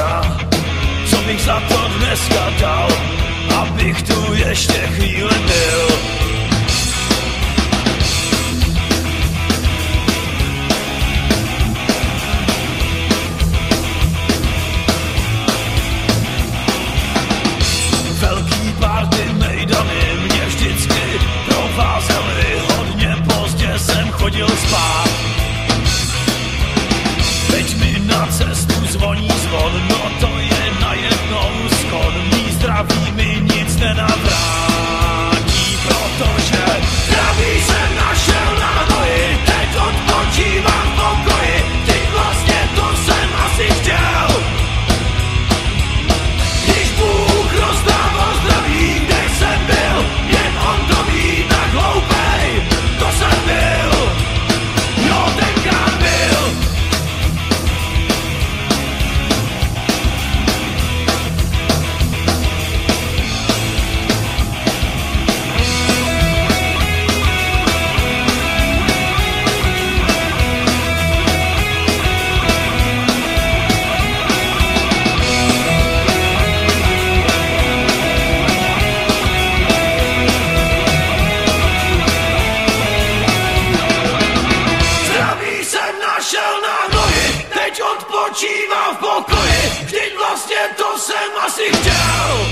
láska, co bych za to dneska dal, abych tu ještě chvíli byl. Velký party mejdany mě vždycky provázely, hodně pozdě jsem chodil spát. Teď mi na cestu zvoní zvon, no to je najednou skon. Mý zdraví mi nic nenavrátí, protože zdraví jsem našel na nohy, teď odpočívám v pokoji, teď vlastně to jsem asi chtěl. Když Bůh rozdával zdraví, kde jsem byl, jen on to ví, tak hloupej, to jsem byl, jo tenkrát byl. Odpočívám v pokoji, vždyť vlastně to jsem asi chtěl.